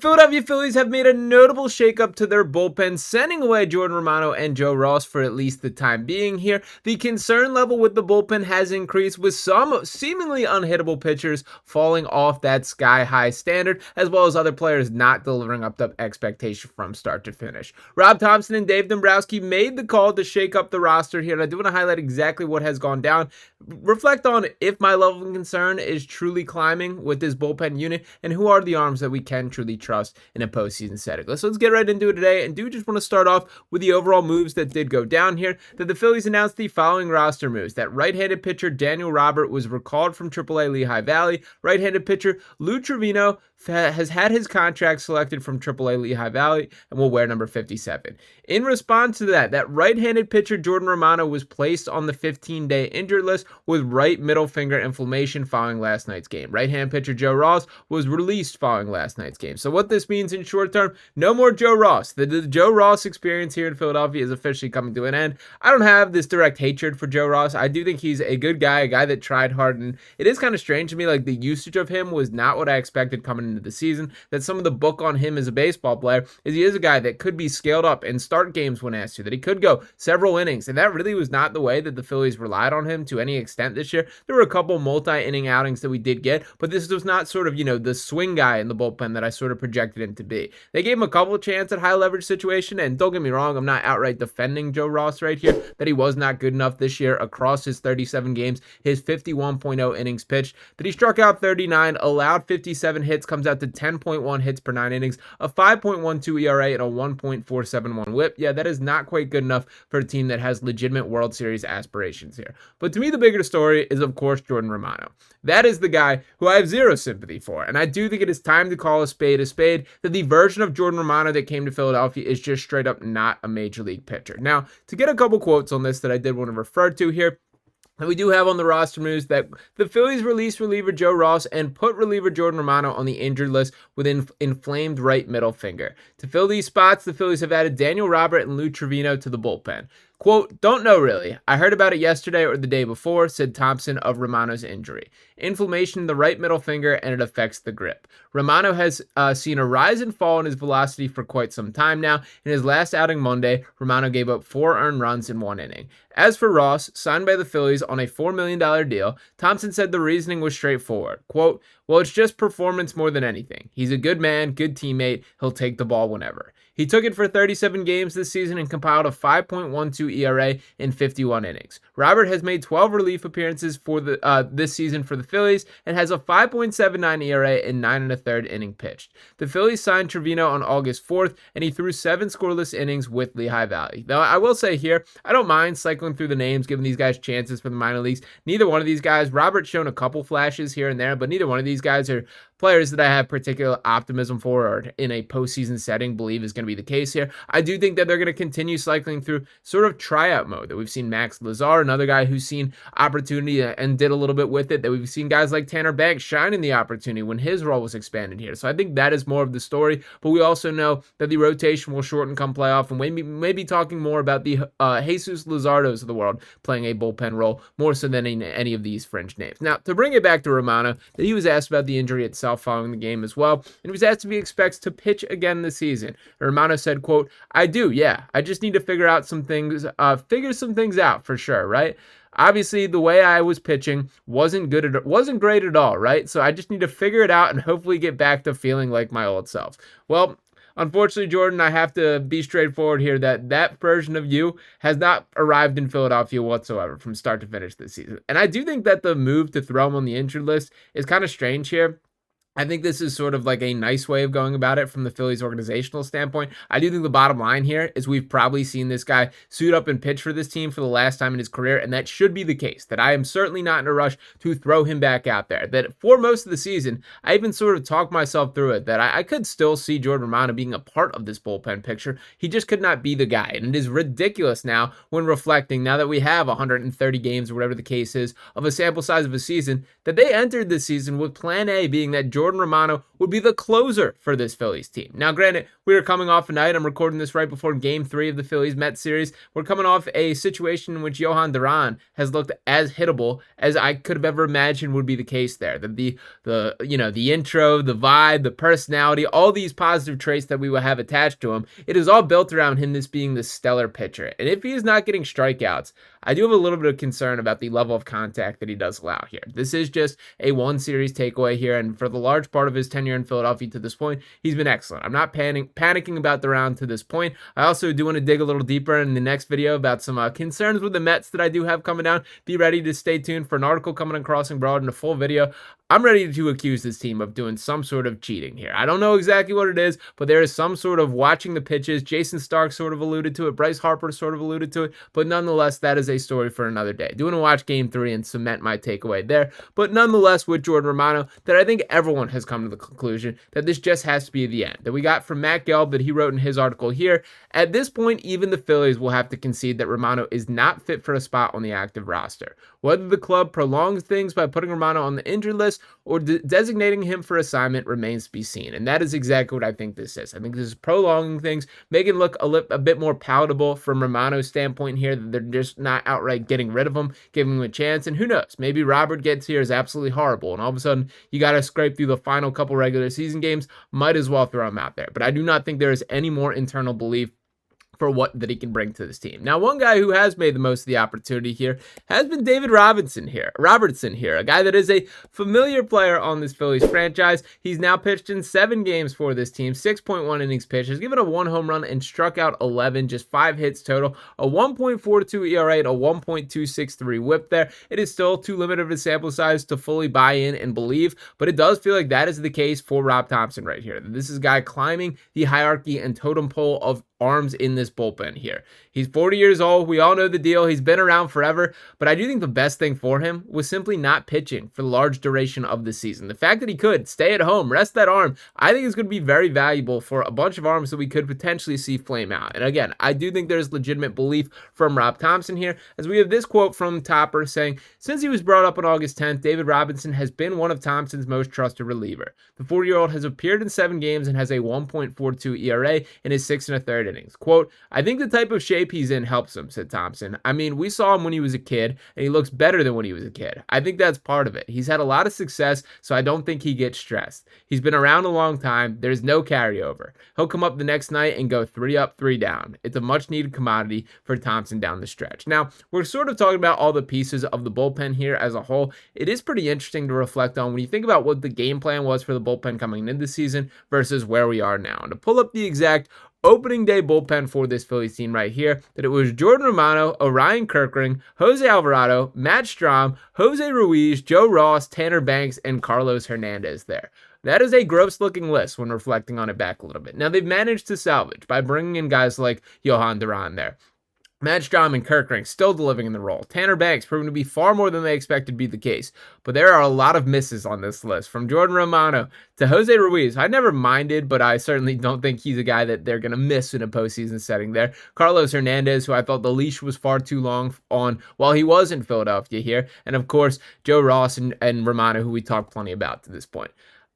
Philadelphia Phillies have made a notable shakeup to their bullpen, sending away Jordan Romano and Joe Ross for at least the time being here. The concern level with the bullpen has increased, with some seemingly unhittable pitchers falling off that sky-high standard, as well as other players not delivering up to expectation from start to finish. Rob Thomson and Dave Dombrowski made the call to shake up the roster here, and I do want to highlight exactly what has gone down, reflect on if my level of concern is truly climbing with this bullpen unit, and who are the arms that we can truly trust in a postseason setting. Let's get right into it today, and do just want to start off with the overall moves that did go down here. That the Phillies announced the following roster moves: that right-handed pitcher Daniel Robert was recalled from AAA Lehigh Valley. Right-handed pitcher Lou Trevino has had his contract selected from AAA Lehigh Valley and will wear number 57. In response to that right-handed pitcher Jordan Romano was placed on the 15-day injured list with right middle finger inflammation following last night's game. Right-hand pitcher Joe Ross was released following last night's game. So what this means in short term: no more Joe Ross. The Joe Ross experience here in Philadelphia is officially coming to an end. I don't have this direct hatred for Joe Ross. I do think he's a good guy, a guy that tried hard, and it is kind of strange to me, like, the usage of him was not what I expected coming into the season. That some of the book on him as a baseball player is he is a guy that could be scaled up and start games when asked to, that he could go several innings, and that really was not the way that the Phillies relied on him to any extent this year. There were a couple multi-inning outings that we did get, but this was not sort of, the swing guy in the bullpen that I sort of projected him to be. They gave him a couple of chances at high leverage situation, and don't get me wrong, I'm not outright defending Joe Ross right here, that he was not good enough this year across his 37 games, his 51.0 innings pitched, that he struck out 39, allowed 57 hits, comes out to 10.1 hits per 9 innings, a 5.12 ERA, and a 1.471 whip. Yeah, that is not quite good enough for a team that has legitimate World Series aspirations here. But to me, the bigger story is, of course, Jordan Romano. That is the guy who I have zero sympathy for, and I do think it is time to call a spade, that the version of Jordan Romano that came to Philadelphia is just straight up not a major league pitcher. Now, to get a couple quotes on this that I did want to refer to here, and we do have on the roster moves that the Phillies released reliever Joe Ross and put reliever Jordan Romano on the injured list with inflamed right middle finger. To fill these spots, the Phillies have added Daniel Robert and Lou Trevino to the bullpen. Quote, "Don't know really. I heard about it yesterday or the day before," said Thomson of Romano's injury. "Inflammation in the right middle finger, and it affects the grip. Romano has seen a rise and fall in his velocity for quite some time now. In his last outing Monday, Romano gave up 4 earned runs in 1 inning. As for Ross, signed by the Phillies on a $4 million deal, Thomson said the reasoning was straightforward. Quote, "Well, it's just performance more than anything. He's a good man, good teammate. He'll take the ball whenever." He took it for 37 games this season and compiled a 5.12 ERA in 51 innings. Robert has made 12 relief appearances for this season for the Phillies and has a 5.79 ERA in 9 1/3 inning pitched. The Phillies signed Trevino on August 4th, and he threw 7 scoreless innings with Lehigh Valley. Though I will say here, I don't mind cycling through the names, giving these guys chances for the minor leagues. Neither one of these guys, Robert's shown a couple flashes here and there, but neither one of these guys are players that I have particular optimism for, or in a postseason setting believe is going to be the case here. I do think that they're going to continue cycling through sort of tryout mode, that we've seen Max Lazar, another guy who's seen opportunity and did a little bit with it, that we've seen guys like Tanner Banks shine in the opportunity when his role was expanded here. So I think that is more of the story, but we also know that the rotation will shorten come playoff, and we may be talking more about the Jesus Luzardos of the world playing a bullpen role more so than in any of these fringe names. Now, to bring it back to Romano, that he was asked about the injury itself following the game as well, and he was asked if he expects to pitch again this season. Romano said, quote, "I do, yeah. I just need to figure some things out for sure, right? Obviously, the way I was pitching wasn't great at all, right? So I just need to figure it out and hopefully get back to feeling like my old self." Well, unfortunately, Jordan, I have to be straightforward here that version of you has not arrived in Philadelphia whatsoever from start to finish this season. And I do think that the move to throw him on the injured list is kind of strange here. I think this is sort of like a nice way of going about it from the Phillies organizational standpoint. I do think the bottom line here is we've probably seen this guy suit up and pitch for this team for the last time in his career, and that should be the case, that I am certainly not in a rush to throw him back out there. That for most of the season, I even sort of talked myself through it, that I could still see Jordan Romano being a part of this bullpen picture. He just could not be the guy, and it is ridiculous now when reflecting, now that we have 130 games or whatever the case is of a sample size of a season, that they entered this season with plan A being that Jordan Romano would be the closer for this Phillies team. Now, granted, we are coming off a night, I'm recording this right before Game 3 of the Phillies-Mets series. We're coming off a situation in which Johan Duran has looked as hittable as I could have ever imagined would be the case there. The intro, the vibe, the personality, all these positive traits that we will have attached to him, it is all built around him this being the stellar pitcher. And if he is not getting strikeouts, I do have a little bit of concern about the level of contact that he does allow here. This is just a one series takeaway here, and for the large part of his tenure in Philadelphia to this point, he's been excellent. I'm not panicking about the round to this point. I also do want to dig a little deeper in the next video about some concerns with the Mets that I do have coming down. Be ready to stay tuned for an article coming on Crossing Broad and a full video. I'm ready to accuse this team of doing some sort of cheating here. I don't know exactly what it is, but there is some sort of watching the pitches. Jason Stark sort of alluded to it. Bryce Harper sort of alluded to it. But nonetheless, that is a story for another day. Do want to watch Game 3 and cement my takeaway there. But nonetheless, with Jordan Romano, that I think everyone has come to the conclusion that this just has to be the end. That we got from Matt Gelb that he wrote in his article here. At this point, even the Phillies will have to concede that Romano is not fit for a spot on the active roster. Whether the club prolongs things by putting Romano on the injured list or designating him for assignment remains to be seen. And that is exactly what I think this is. I think this is prolonging things, making it look a bit more palatable from Romano's standpoint here, that they're just not outright getting rid of him, giving him a chance. And who knows, maybe Robert gets here is absolutely horrible, and all of a sudden you got to scrape through the final couple regular season games, might as well throw him out there. But I do not think there is any more internal belief for what that he can bring to this team. Now, one guy who has made the most of the opportunity here has been David Robertson here, a guy that is a familiar player on this Phillies franchise. He's now pitched in 7 games for this team, 6.1 innings pitched, has given a 1 home run and struck out 11, just 5 hits total, a 1.42 ERA and a 1.263 whip there. It is still too limited of a sample size to fully buy in and believe, but it does feel like that is the case for Rob Thomson right here. This is a guy climbing the hierarchy and totem pole of arms in this bullpen here. He's 40 years old. We all know the deal. He's been around forever, but I do think the best thing for him was simply not pitching for the large duration of the season. The fact that he could stay at home, rest that arm, I think is going to be very valuable for a bunch of arms that we could potentially see flame out. And again, I do think there's legitimate belief from Rob Thomson here, as we have this quote from Topper saying, "Since he was brought up on August 10th, David Robertson has been one of Thompson's most trusted reliever. The 40-year-old has appeared in 7 games and has a 1.42 ERA in his 6 1/3 innings. Quote, I think the type of shape he's in helps him," said Thomson. "I mean, we saw him when he was a kid, and he looks better than when he was a kid. I think that's part of it. He's had a lot of success, so I don't think he gets stressed. He's been around a long time. There's no carryover. He'll come up the next night and go 3 up, 3 down. It's a much-needed commodity for Thomson down the stretch." Now, we're sort of talking about all the pieces of the bullpen here as a whole. It is pretty interesting to reflect on when you think about what the game plan was for the bullpen coming into the season versus where we are now. And to pull up the exact opening day bullpen for this Phillies team right here, that it was Jordan Romano, Orion Kirkring, Jose Alvarado, Matt Strahm, Jose Ruiz, Joe Ross, Tanner Banks, and Carlos Hernandez there. That is a gross looking list when reflecting on it back a little bit. Now, they've managed to salvage by bringing in guys like Johan Duran there. Matt Strahm and Kirkring still delivering in the role. Tanner Banks proving to be far more than they expected to be the case. But there are a lot of misses on this list. From Jordan Romano to Jose Ruiz, I never minded, but I certainly don't think he's a guy that they're going to miss in a postseason setting there. Carlos Hernandez, who I thought the leash was far too long on while he was in Philadelphia here. And of course, Joe Ross and Romano, who we talked plenty about to this point.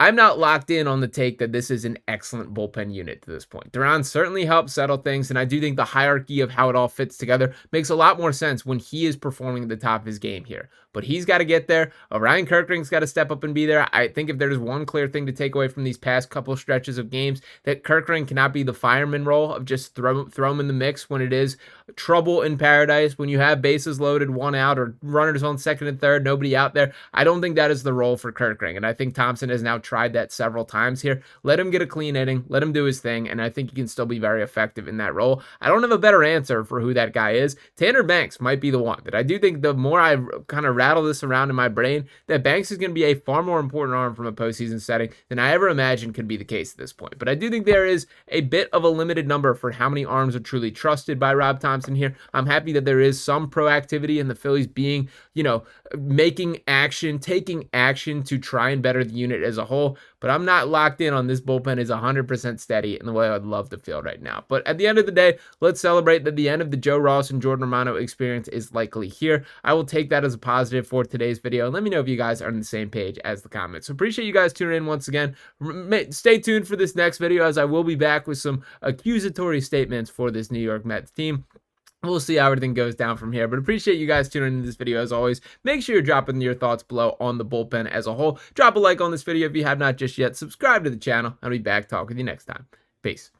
I'm not locked in on the take that this is an excellent bullpen unit to this point. Duran certainly helps settle things, and I do think the hierarchy of how it all fits together makes a lot more sense when he is performing at the top of his game here. But he's got to get there. Orion Kirkring's got to step up and be there. I think if there's one clear thing to take away from these past couple stretches of games, that Kirkring cannot be the fireman role of just throw him in the mix when it is trouble in paradise, when you have bases loaded, 1 out, or runners on 2nd and 3rd, nobody out there. I don't think that is the role for Kirkring, and I think Thomson has now tried that several times here. Let him get a clean inning, let him do his thing, and I think he can still be very effective in that role. I don't have a better answer for who that guy is. Tanner Banks might be the one that I do think the more I kind of rattle this around in my brain, that Banks is going to be a far more important arm from a postseason setting than I ever imagined could be the case at this point. But I do think there is a bit of a limited number for how many arms are truly trusted by Rob Thomson here. I'm happy that there is some proactivity in the Phillies being, making action, taking action to try and better the unit as a whole. whole, but I'm not locked in on this bullpen is 100% steady in the way I'd love to feel right now. But at the end of the day, let's celebrate that the end of the Joe Ross and Jordan Romano experience is likely here. I will take that as a positive for today's video. And let me know if you guys are on the same page as the comments. So appreciate you guys tuning in once again. Stay tuned for this next video, as I will be back with some accusatory statements for this New York Mets team. We'll see how everything goes down from here, but appreciate you guys tuning into this video as always. Make sure you're dropping your thoughts below on the bullpen as a whole. Drop a like on this video if you have not just yet. Subscribe to the channel. I'll be back talking with you next time. Peace.